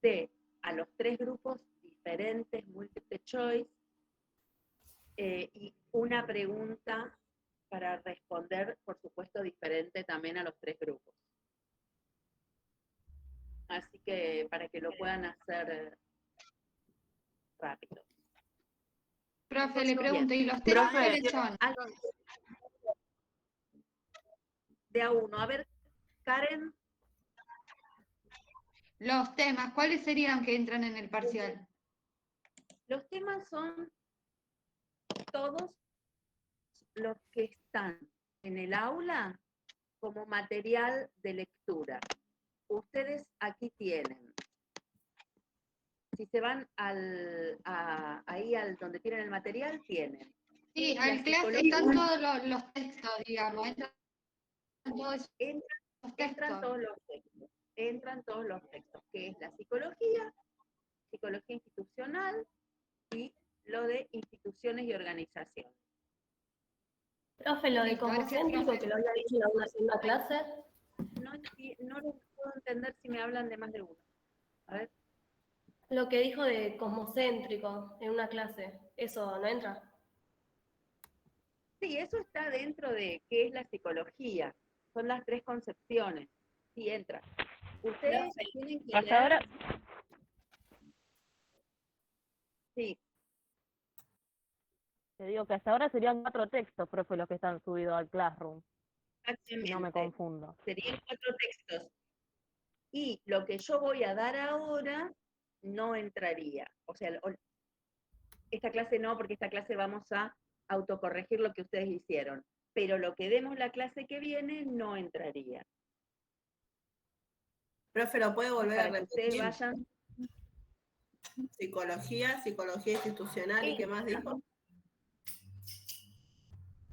dé a los 3 grupos diferentes multiple choice y una pregunta para responder, por supuesto, diferente también a los 3 grupos. Así que para que lo puedan hacer rápido. Profe, le pregunto, Bien. ¿y los temas Profe. cuáles son? De a uno. A ver, Karen. Los temas, ¿cuáles serían que entran en el parcial? Los temas son todos los que están en el aula como material de lectura. Ustedes aquí tienen. Si se van ahí al donde tienen el material, tienen. Sí, La al clase psicología. están todos los textos, digamos, entran todos esos Entran textos. todos los textos. Entran todos los textos, que es la psicología institucional y lo de instituciones y organizaciones. Profe, lo de Listo, gracias, cosmocéntrico profe. que lo había dicho en una segunda clase. No lo puedo entender si me hablan de más de uno. A ver. Lo que dijo de cosmocéntrico en una clase, ¿eso no entra? Sí, eso está dentro de qué es la psicología. Son las 3 concepciones. Sí, entra. Ustedes tienen que Hasta leer... ahora. Sí. Te digo que hasta ahora serían 4 textos, profe, los que están subidos al Classroom. Exactamente. No me confundo. Serían 4 textos. Y lo que yo voy a dar ahora no entraría. O sea, esta clase no, porque esta clase vamos a autocorregir lo que ustedes hicieron. Pero lo que demos la clase que viene no entraría. Profe, ¿lo puede volver a Para que ustedes repetir? vayan... Psicología institucional, ¿y qué más dijo?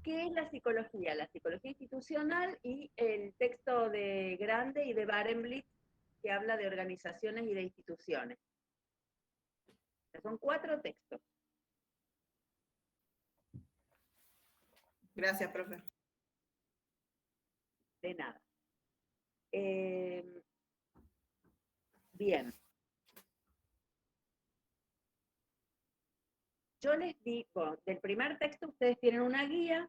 ¿Qué es la psicología? La psicología institucional y el texto de Grande y de Barenblitz que habla de organizaciones y de instituciones. Son 4 textos. Gracias, profe. De nada. Bien. Yo les digo, del primer texto ustedes tienen una guía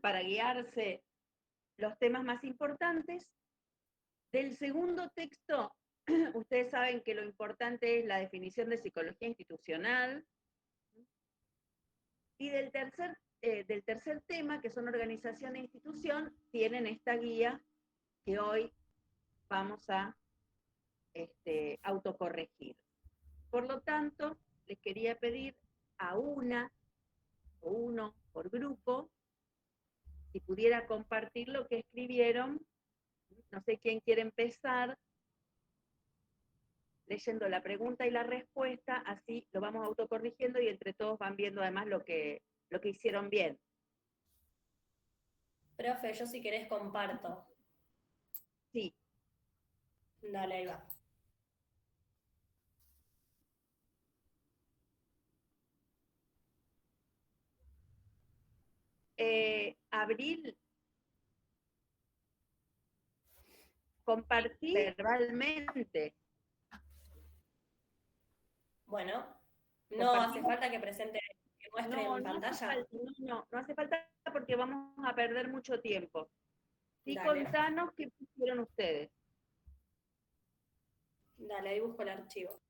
para guiarse los temas más importantes. Del segundo texto, ustedes saben que lo importante es la definición de psicología institucional. Y del tercer tema, que son organización e institución, tienen esta guía que hoy vamos a autocorregir. Por lo tanto, les quería pedir a una o uno por grupo, si pudiera compartir lo que escribieron. No sé quién quiere empezar leyendo la pregunta y la respuesta, así lo vamos autocorrigiendo y entre todos van viendo además lo que hicieron bien. Profe, yo si querés comparto. Sí. Dale, ahí va. Abril, compartí verbalmente. Bueno, no hace falta que presente, que muestre en pantalla. No hace falta porque vamos a perder mucho tiempo. Sí, Dale. contanos qué pusieron ustedes. Dale, ahí busco el archivo.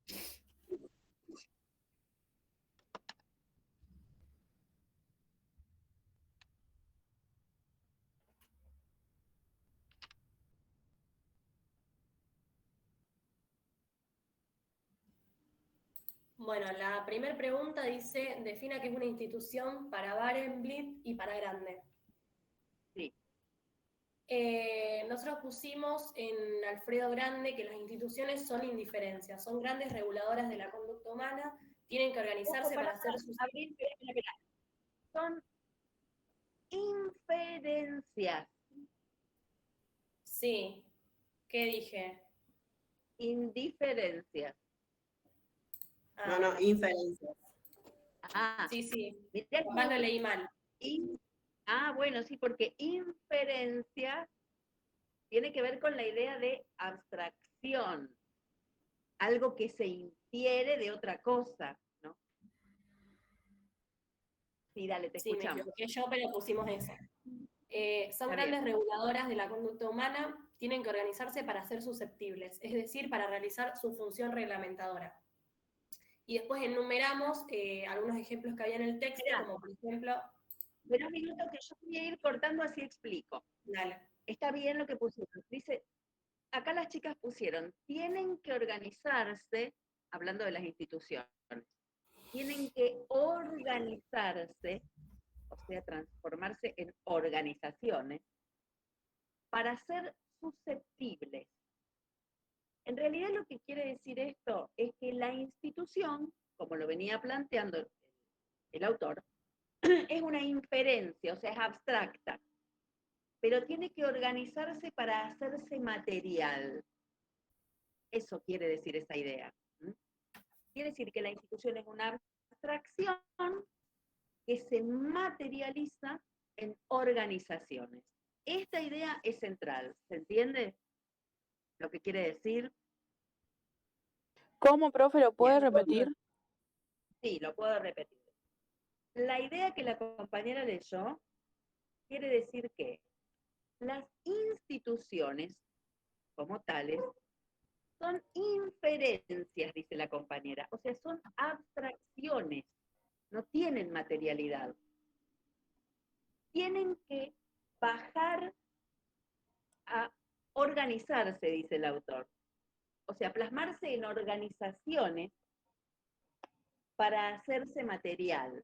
Bueno, la primera pregunta dice, defina qué es una institución para Barenblitz y para Grande. Sí. Nosotros pusimos en Alfredo Grande que las instituciones son indiferencias, son grandes reguladoras de la conducta humana, tienen que organizarse para hacer sus... Son inferencias. Sí, ¿qué dije? Indiferencias. No, inferencias. Sí. Mirá, más lo leí mal. Bueno, sí, porque inferencia tiene que ver con la idea de abstracción. algo que se infiere de otra cosa, ¿no? Sí, dale, te Sí, me escuchamos. equivoqué yo, pero pusimos eso. Son Está grandes bien. reguladoras de la conducta humana, tienen que organizarse para ser susceptibles, es decir, para realizar su función reglamentadora. Y después enumeramos algunos ejemplos que había en el texto, Mirá. como por ejemplo, Pero un minuto que yo voy a ir cortando, así explico. dale, Está bien lo que pusieron. Dice, acá las chicas pusieron, tienen que organizarse, hablando de las instituciones, tienen que organizarse, o sea, transformarse en organizaciones, para ser susceptibles. En realidad lo que quiere decir esto es que la institución, como lo venía planteando el autor, es una inferencia, o sea, es abstracta, pero tiene que organizarse para hacerse material. Eso quiere decir esa idea. Quiere decir que la institución es una abstracción que se materializa en organizaciones. Esta idea es central, ¿se entiende lo que quiere decir? ¿Cómo, profe, lo puede Bien. repetir? Sí, lo puedo repetir. La idea que la compañera leyó quiere decir que las instituciones, como tales, son inferencias, dice la compañera, o sea, son abstracciones, no tienen materialidad. Tienen que bajar a organizarse, dice el autor. O sea, plasmarse en organizaciones para hacerse material,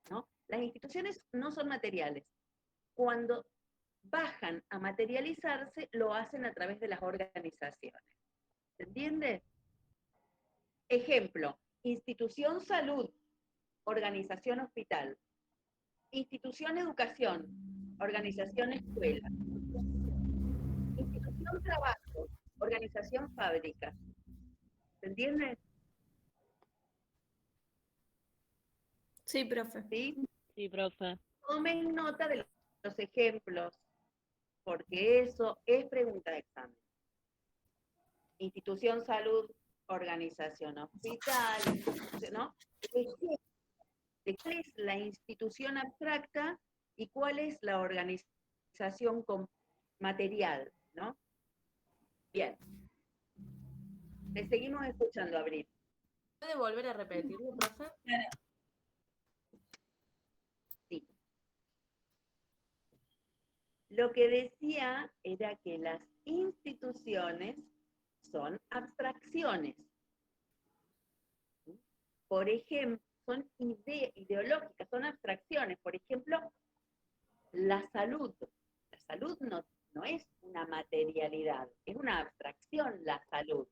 ¿no? Las instituciones no son materiales. Cuando bajan a materializarse, lo hacen a través de las organizaciones. ¿Se entiende? Ejemplo, institución salud, organización hospital. Institución educación, organización escuela. Institución trabajo, organización fábrica. ¿Se entiende? sí, profe. ¿Sí? Sí, profe. Tomen nota de los ejemplos, porque eso es pregunta de examen. Institución salud, organización hospital, ¿no? ¿De cuál es la institución abstracta y cuál es la organización material, ¿no? Bien. Le seguimos escuchando, Abril. ¿Puede volver a repetirlo, profe? Sí. Lo que decía era que las instituciones son abstracciones. Por ejemplo, son ideológicas, son abstracciones. Por ejemplo, la salud. La salud no es una materialidad, es una abstracción la salud.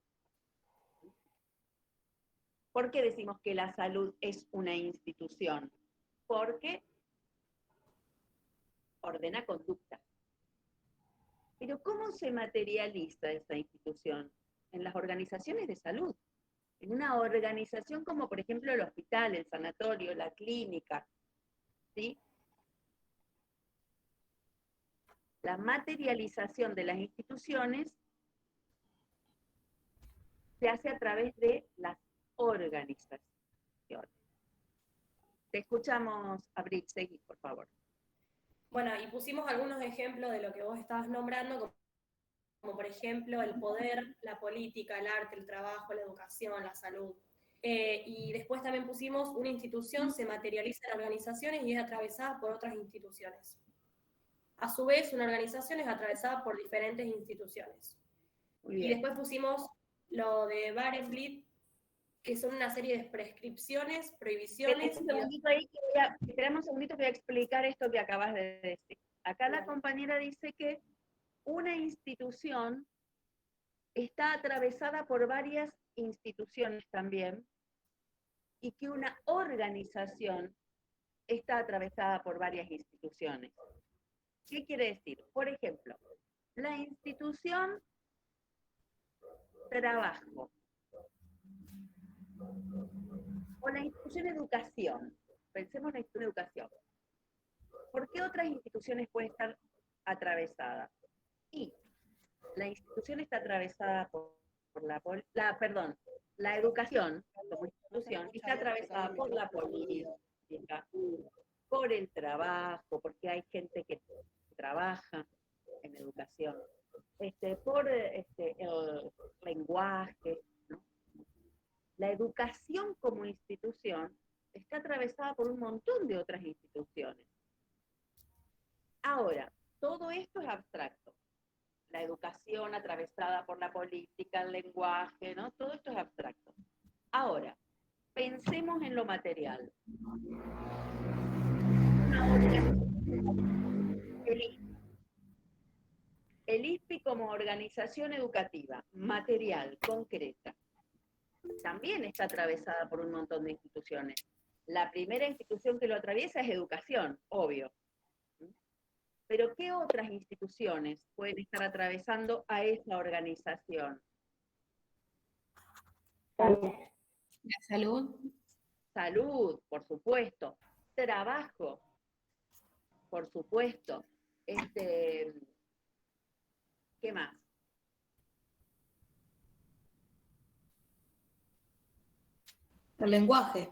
¿Por qué decimos que la salud es una institución? Porque ordena conducta. Pero ¿cómo se materializa esa institución? En las organizaciones de salud. En una organización como, por ejemplo, el hospital, el sanatorio, la clínica, ¿sí? La materialización de las instituciones se hace a través de las organizaciones. Te escuchamos, Abril, seguí, por favor. Bueno, y pusimos algunos ejemplos de lo que vos estabas nombrando, como por ejemplo el poder, la política, el arte, el trabajo, la educación, la salud. Y después también pusimos una institución se materializa en organizaciones y es atravesada por otras instituciones. A su vez, una organización es atravesada por diferentes instituciones. Muy Y bien. después pusimos lo de Barenblit, que son una serie de prescripciones, prohibiciones. Esperamos un segundito que voy a explicar esto que acabas de decir. Acá la compañera dice que una institución está atravesada por varias instituciones también y que una organización está atravesada por varias instituciones. ¿Qué quiere decir? Por ejemplo, la institución trabajo o la institución educación. Pensemos en la institución educación. ¿Por qué otras instituciones pueden estar atravesadas? Y la institución está atravesada por la educación como institución está atravesada por la política, por el trabajo, porque hay gente que trabaja en educación, por el lenguaje, ¿no? La educación como institución está atravesada por un montón de otras instituciones. Ahora, todo esto es abstracto. La educación atravesada por la política, el lenguaje, ¿no? Todo esto es abstracto. Ahora, pensemos en lo material. El ISPI como organización educativa, material, concreta, también está atravesada por un montón de instituciones. La primera institución que lo atraviesa es educación, obvio. Pero ¿qué otras instituciones pueden estar atravesando a esa organización? La salud. Salud, por supuesto. Trabajo, por supuesto. ¿Qué más? El lenguaje.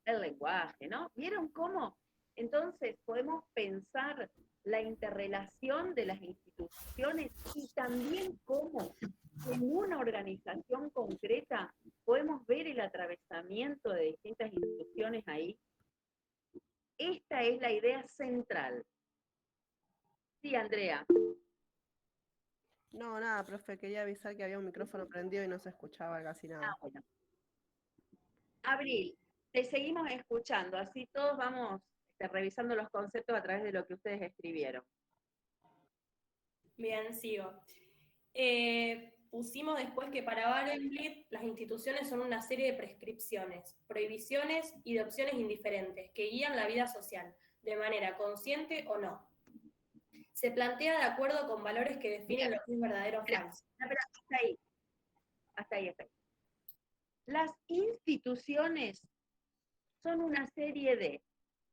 El lenguaje, ¿no? ¿Vieron cómo? Entonces podemos pensar la interrelación de las instituciones y también cómo en una organización concreta podemos ver el atravesamiento de distintas instituciones ahí. Esta es la idea central. Sí, Andrea. No, nada, profe, quería avisar que había un micrófono prendido y no se escuchaba casi nada. Bueno. Abril, te seguimos escuchando, así todos vamos revisando los conceptos a través de lo que ustedes escribieron. Bien, sigo. Pusimos después que para Barenblit las instituciones son una serie de prescripciones, prohibiciones y de opciones indiferentes que guían la vida social, de manera consciente o no. Se plantea de acuerdo con valores que definen lo que es verdadero o falso. Hasta ahí. Las instituciones son una serie de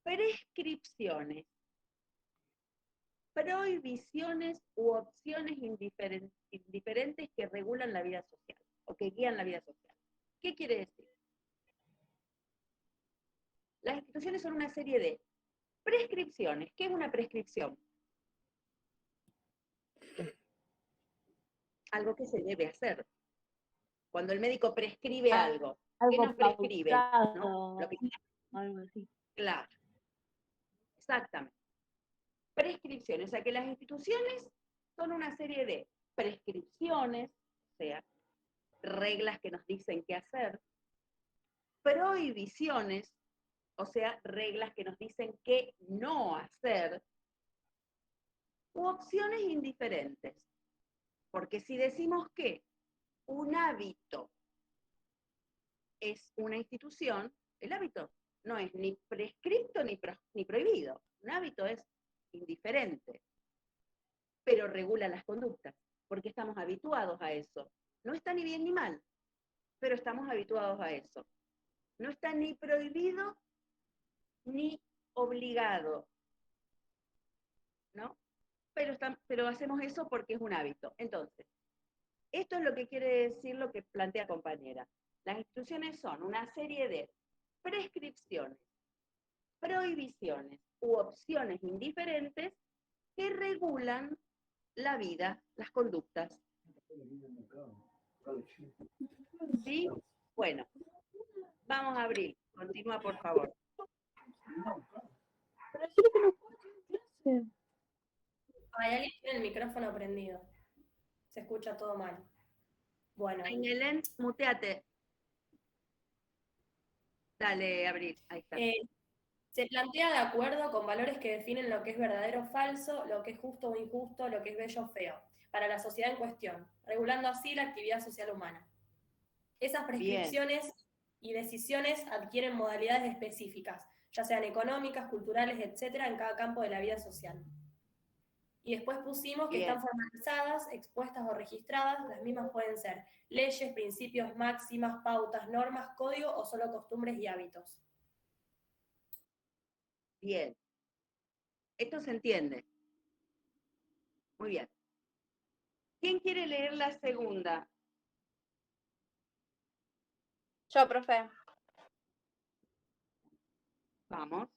prescripciones, prohibiciones u opciones indiferentes que regulan la vida social o que guían la vida social. ¿Qué quiere decir? Las instituciones son una serie de prescripciones. ¿Qué es una prescripción? Algo que se debe hacer. Cuando el médico prescribe algo, ¿qué nos prescribe? ¿No? Lo que... Algo así. Claro. Exactamente. Prescripciones, o sea que las instituciones son una serie de prescripciones, o sea, reglas que nos dicen qué hacer, prohibiciones, o sea, reglas que nos dicen qué no hacer, u opciones indiferentes. Porque si decimos que un hábito es una institución, el hábito no es ni prescripto ni prohibido. Un hábito es indiferente, pero regula las conductas, porque estamos habituados a eso. No está ni bien ni mal, pero estamos habituados a eso. No está ni prohibido ni obligado, ¿no? Pero hacemos eso porque es un hábito. Entonces, esto es lo que quiere decir lo que plantea compañera. Las instituciones son una serie de prescripciones, prohibiciones u opciones indiferentes que regulan la vida, las conductas. ¿Sí? Bueno, vamos a abrir. Continúa, por favor. Hay alguien que tiene el micrófono prendido. Se escucha todo mal. Bueno. Ainelén, muteate. Dale, Abril. Ahí está. Se plantea de acuerdo con valores que definen lo que es verdadero o falso, lo que es justo o injusto, lo que es bello o feo, para la sociedad en cuestión, regulando así la actividad social humana. Esas prescripciones y decisiones adquieren modalidades específicas, ya sean económicas, culturales, etcétera, en cada campo de la vida social. Y después pusimos que están formalizadas, expuestas o registradas. Las mismas pueden ser leyes, principios, máximas, pautas, normas, código o solo costumbres y hábitos. Bien. Esto se entiende. Muy bien. ¿Quién quiere leer la segunda? Yo, profe. Vamos.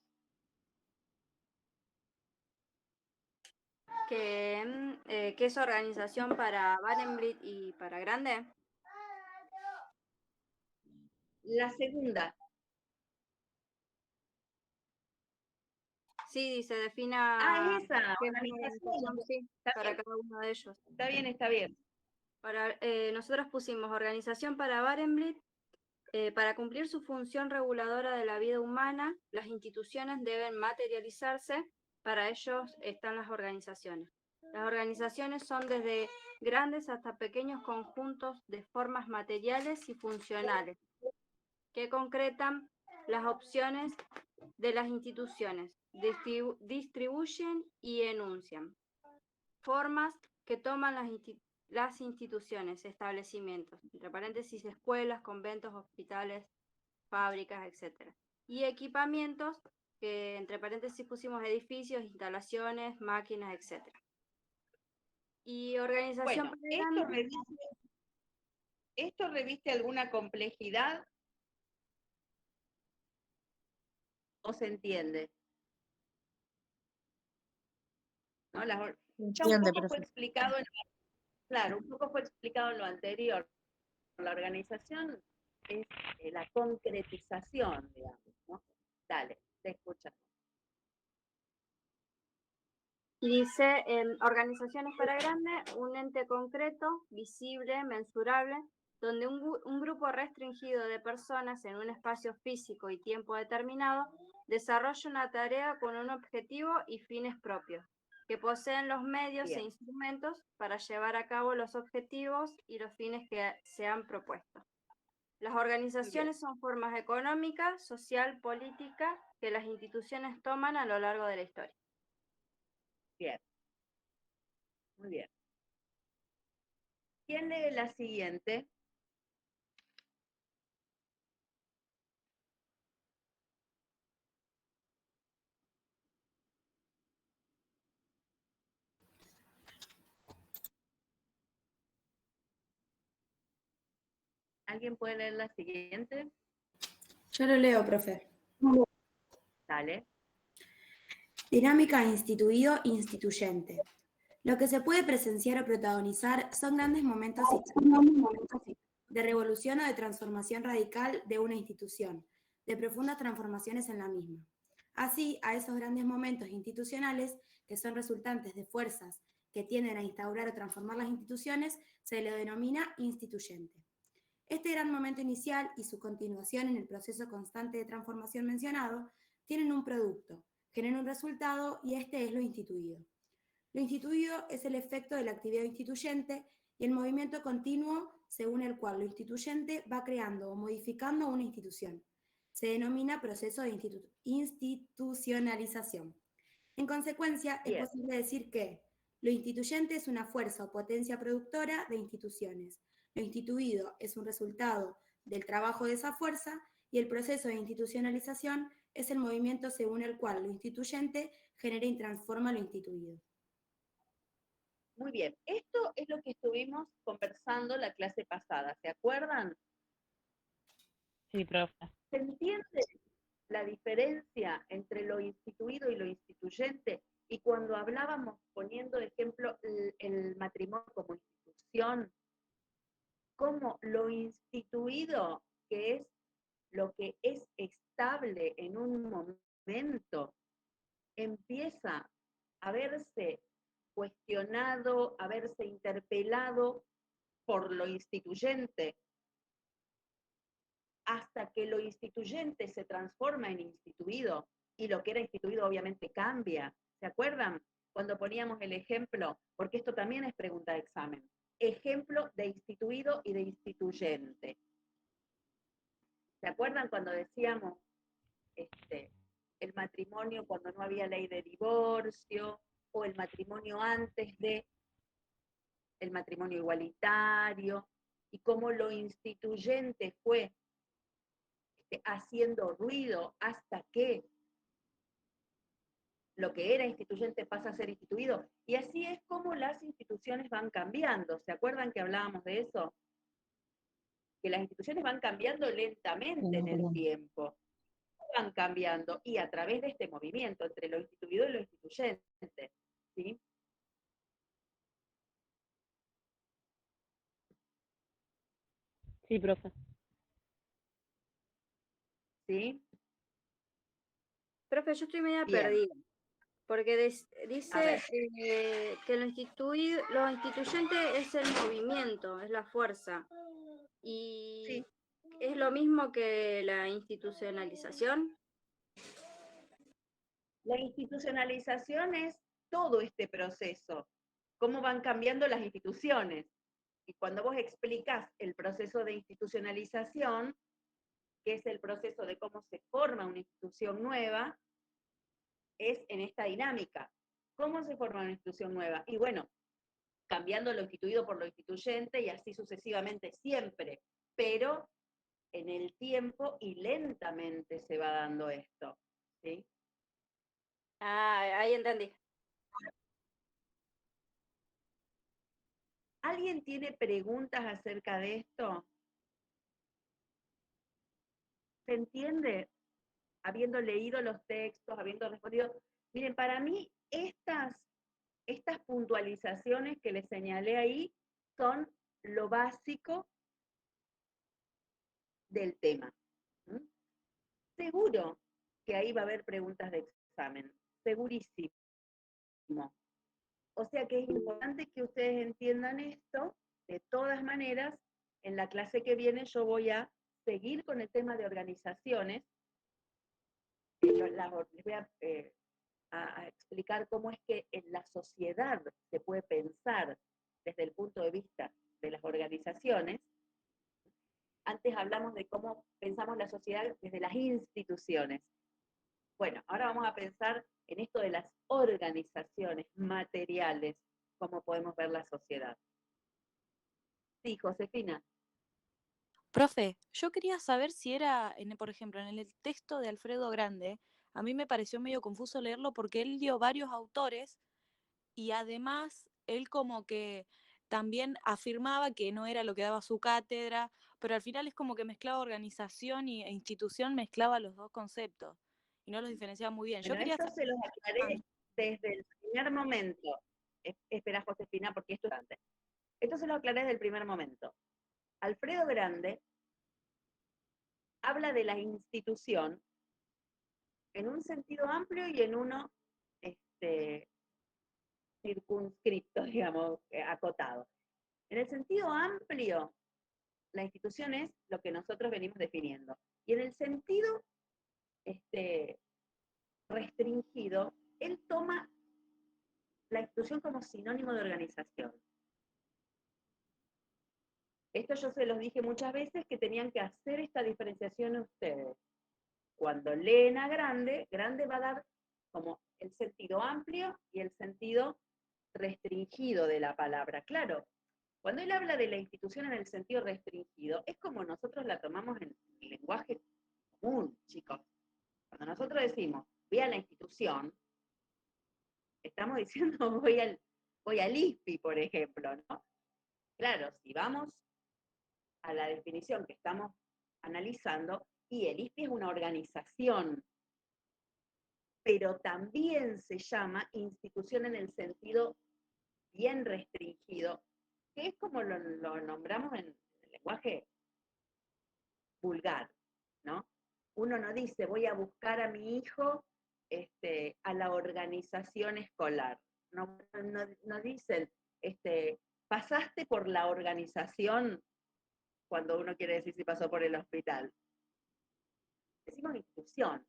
¿Qué es organización para Barenblit y para Grande? La segunda. Sí, se defina Esa, qué es una organización. organización, sí, Está para bien, cada uno de ellos. está bien, está bien. Nosotros pusimos organización para Barenblit. Para cumplir su función reguladora de la vida humana, las instituciones deben materializarse. Para ellos están las organizaciones. Las organizaciones son desde grandes hasta pequeños conjuntos de formas materiales y funcionales que concretan las opciones de las instituciones, distribuyen y enuncian. Formas que toman las instituciones, establecimientos, entre paréntesis, escuelas, conventos, hospitales, fábricas, etc. Y equipamientos, que entre paréntesis pusimos edificios, instalaciones, máquinas, etc. Y organización Bueno, ¿esto reviste alguna complejidad o se entiende? ¿No? Ya un poco fue explicado un poco fue explicado en lo anterior. La organización es la concretización, digamos, ¿no? Dale, te escuchamos. Y dice, organizaciones para grande, un ente concreto, visible, mensurable, donde un grupo restringido de personas en un espacio físico y tiempo determinado desarrolla una tarea con un objetivo y fines propios, que poseen los medios e instrumentos para llevar a cabo los objetivos y los fines que se han propuesto. Las organizaciones son formas económicas, social, política, que las instituciones toman a lo largo de la historia. Bien. Muy bien. ¿Quién lee la siguiente? ¿Alguien puede leer la siguiente? Yo lo leo, profe. Dale. Dinámica instituido-instituyente. Lo que se puede presenciar o protagonizar son grandes momentos de revolución o de transformación radical de una institución, de profundas transformaciones en la misma. Así, a esos grandes momentos institucionales, que son resultantes de fuerzas que tienden a instaurar o transformar las instituciones, se le denomina instituyente. Este gran momento inicial y su continuación en el proceso constante de transformación mencionado tienen un producto, generan un resultado y este es lo instituido. Lo instituido es el efecto de la actividad instituyente y el movimiento continuo según el cual lo instituyente va creando o modificando una institución. Se denomina proceso de institucionalización. En consecuencia, es posible decir que lo instituyente es una fuerza o potencia productora de instituciones. Lo instituido es un resultado del trabajo de esa fuerza y el proceso de institucionalización es el movimiento según el cual lo instituyente genera y transforma lo instituido. Muy bien, esto es lo que estuvimos conversando la clase pasada, ¿se acuerdan? Sí, profe. ¿Se entiende la diferencia entre lo instituido y lo instituyente? Y cuando hablábamos, poniendo de ejemplo el matrimonio como institución, como lo instituido, que es lo que es estable en un momento, empieza a verse cuestionado, a verse interpelado por lo instituyente, hasta que lo instituyente se transforma en instituido, y lo que era instituido obviamente cambia. ¿Se acuerdan? Cuando poníamos el ejemplo, porque esto también es pregunta de examen, ejemplo de instituido y de instituyente. ¿Se acuerdan cuando decíamos el matrimonio cuando no había ley de divorcio, o el matrimonio antes de el matrimonio igualitario, y cómo lo instituyente fue haciendo ruido hasta que lo que era instituyente pasa a ser instituido? Y así es como las instituciones van cambiando. ¿Se acuerdan que hablábamos de eso? que las instituciones van cambiando lentamente en el tiempo. Van cambiando y a través de este movimiento entre lo instituido y lo instituyente. ¿Sí? Sí, profe. ¿Sí? Profe, yo estoy media Bien. perdida, porque A dice ver. que lo instituyente es el movimiento, es la fuerza. Y Sí. es lo mismo que la institucionalización. La institucionalización es todo este proceso, cómo van cambiando las instituciones. Y cuando vos explicás el proceso de institucionalización, que es el proceso de cómo se forma una institución nueva, es en esta dinámica. ¿Cómo se forma una institución nueva? Y bueno, cambiando lo instituido por lo instituyente y así sucesivamente siempre, pero en el tiempo y lentamente se va dando esto. ¿Sí? Ah, ahí entendí. ¿Alguien tiene preguntas acerca de esto? ¿Se entiende? Habiendo leído los textos, habiendo respondido. Miren, para mí estas puntualizaciones que les señalé ahí son lo básico del tema. ¿Mm? Seguro que ahí va a haber preguntas de examen, segurísimo. O sea que es importante que ustedes entiendan esto. De todas maneras, en la clase que viene yo voy a seguir con el tema de organizaciones. Les voy a explicar cómo es que en la sociedad se puede pensar desde el punto de vista de las organizaciones. Antes hablamos de cómo pensamos la sociedad desde las instituciones. Bueno, ahora vamos a pensar en esto de las organizaciones materiales, cómo podemos ver la sociedad. Sí, Josefina. Profe, yo quería saber si era, por ejemplo, en el texto de Alfredo Grande, a mí me pareció medio confuso leerlo porque él dio varios autores y además él como que también afirmaba que no era lo que daba su cátedra, pero al final es como que mezclaba organización e institución, mezclaba los dos conceptos y no los diferenciaba muy bien. Bueno, Yo quería esto saber... se los aclaré desde el primer momento. Espera, Josefina, porque esto es importante. Esto se lo aclaré desde el primer momento. Alfredo Grande habla de la institución en un sentido amplio y en uno circunscripto, digamos, acotado. En el sentido amplio, la institución es lo que nosotros venimos definiendo. Y en el sentido restringido, él toma la institución como sinónimo de organización. Esto yo se los dije muchas veces que tenían que hacer esta diferenciación ustedes. Cuando leen a Grande, Grande va a dar como el sentido amplio y el sentido restringido de la palabra. Claro, cuando él habla de la institución en el sentido restringido, es como nosotros la tomamos en el lenguaje común, chicos. Cuando nosotros decimos, voy a la institución, estamos diciendo voy al ISPI, por ejemplo, ¿no? Claro, si vamos a la definición que estamos analizando, y el ISPI es una organización, pero también se llama institución en el sentido bien restringido, que es como lo nombramos en el lenguaje vulgar, ¿no? Uno no dice, voy a buscar a mi hijo a la organización escolar. No dicen, pasaste por la organización cuando uno quiere decir si pasó por el hospital. Decimos institución.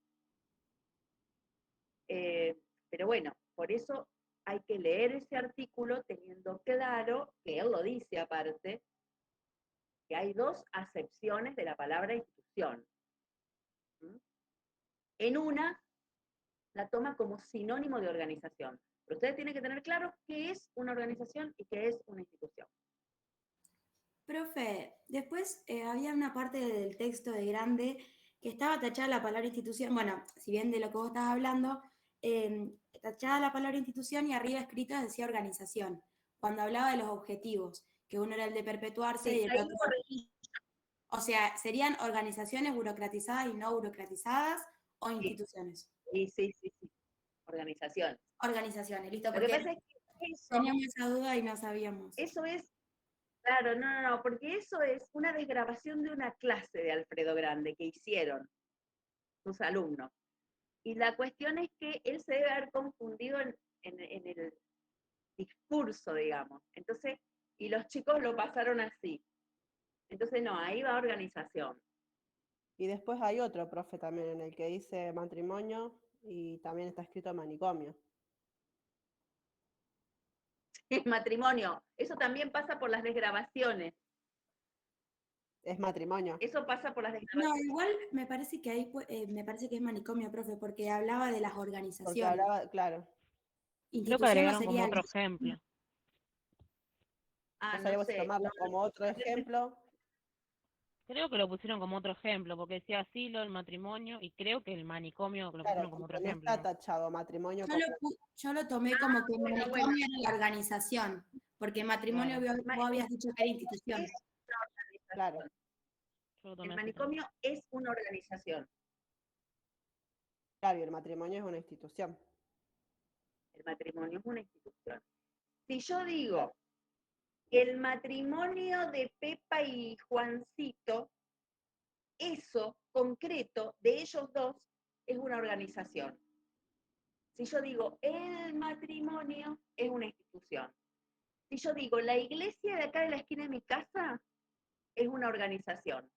Pero bueno, por eso hay que leer ese artículo teniendo claro, que él lo dice aparte, que hay dos acepciones de la palabra institución. ¿Mm? En una, la toma como sinónimo de organización. Pero ustedes tienen que tener claro qué es una organización y qué es una institución. Profe, después había una parte del texto de Grande que estaba tachada la palabra institución, bueno, si bien de lo que vos estabas hablando, tachada la palabra institución y arriba escrito decía organización, cuando hablaba de los objetivos, que uno era el de perpetuarse Sí, y el ahí otro... corregí. O sea, ¿serían organizaciones burocratizadas y no burocratizadas o instituciones? Sí, sí, sí, sí. Organización. Organizaciones, listo, Lo que porque pasa es que teníamos esa duda y no sabíamos. eso es, claro, no, porque eso es una desgrabación de una clase de Alfredo Grande que hicieron sus alumnos. Y la cuestión es que él se debe haber confundido en el discurso, digamos. Entonces, y los chicos lo pasaron así. Entonces, no, ahí va organización. Y después hay otro profe también en el que dice matrimonio y también está escrito manicomio. El matrimonio, eso también pasa por las desgrabaciones. Es matrimonio. Eso pasa por las No, desgrabaciones. igual me parece que ahí me parece que es manicomio, profe, porque hablaba de las Porque organizaciones. hablaba, claro. Creo que Institución no agregaron como sería otro ejemplo. Ah, Entonces ahí no vos sé. tomarlo como otro ejemplo. Creo que lo pusieron como otro ejemplo, porque decía asilo, el matrimonio, y creo que el manicomio lo Claro, pusieron como otro porque no ejemplo. está tachado matrimonio yo lo tomé como que bueno, manicomio bueno. era la organización, porque matrimonio Claro. vos habías dicho que era institución. Es una organización. Claro. Yo lo El tomé así también. manicomio es una organización. Claro, y el matrimonio es una institución. El matrimonio es una institución. Si yo digo que el matrimonio de Pepa y Juancito, eso concreto de ellos dos es una organización. Si yo digo el matrimonio es una institución. Si yo digo la iglesia de acá de la esquina de mi casa es una organización.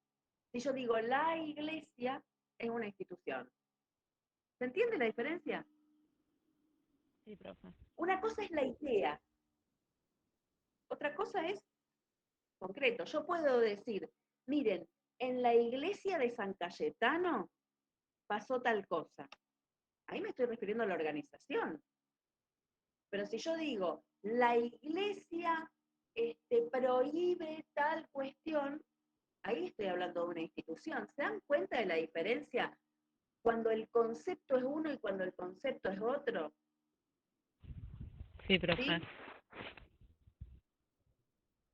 Si yo digo la iglesia es una institución. ¿Se entiende la diferencia? Sí, profe. Una cosa es la idea, otra cosa es concreto. Yo puedo decir, miren, en la iglesia de San Cayetano pasó tal cosa. Ahí me estoy refiriendo a la organización. Pero si yo digo, la iglesia prohíbe tal cuestión, ahí estoy hablando de una institución. ¿Se dan cuenta de la diferencia cuando el concepto es uno y cuando el concepto es otro? Sí, profe. ¿Sí?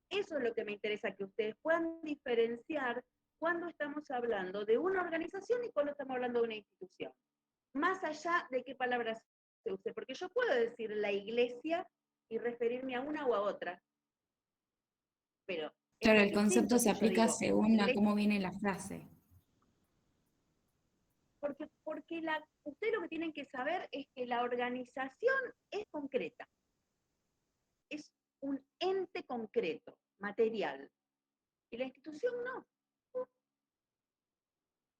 Eso es lo que me interesa, que ustedes puedan diferenciar cuando estamos hablando de una organización y cuando estamos hablando de una institución. Más allá de qué palabras se use, porque yo puedo decir la iglesia y referirme a una o a otra, pero Claro, es el concepto distinto se si yo aplica digo según iglesia, cómo viene la frase. porque ustedes lo que tienen que saber es que la organización es concreta, es un ente concreto, material, y la institución no.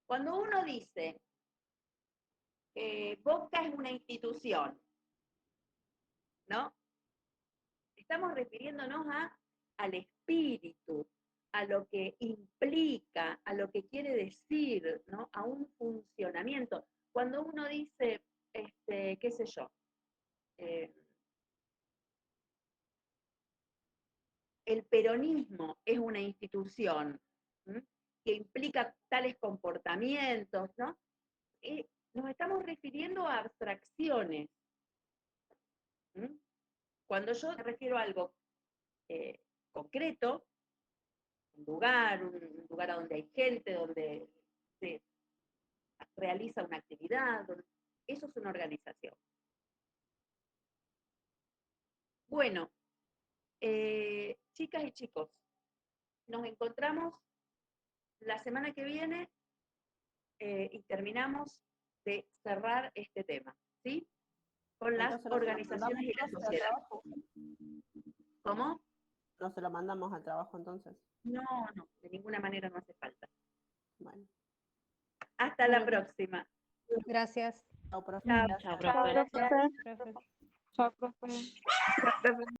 Cuando uno dice Boca es una institución, ¿no? Estamos refiriéndonos al espíritu, a lo que implica, a lo que quiere decir, ¿no? A un funcionamiento. Cuando uno dice, qué sé yo, el peronismo es una institución, ¿m? Que implica tales comportamientos, ¿no? Nos estamos refiriendo a abstracciones. ¿M? Cuando yo me refiero a algo concreto, un lugar a donde hay gente, donde se realiza una actividad, eso es una organización. Bueno, chicas y chicos, nos encontramos la semana que viene y terminamos de cerrar este tema, ¿sí? Con las Entonces no se lo organizaciones y la mandamos al sociedad. trabajo. ¿Cómo? No se lo mandamos al trabajo entonces. No, de ninguna manera no hace falta. Bueno. Hasta la próxima. Gracias. Chao, profe. Chao, Gracias. Chao, profe. Profe. Chao, profe.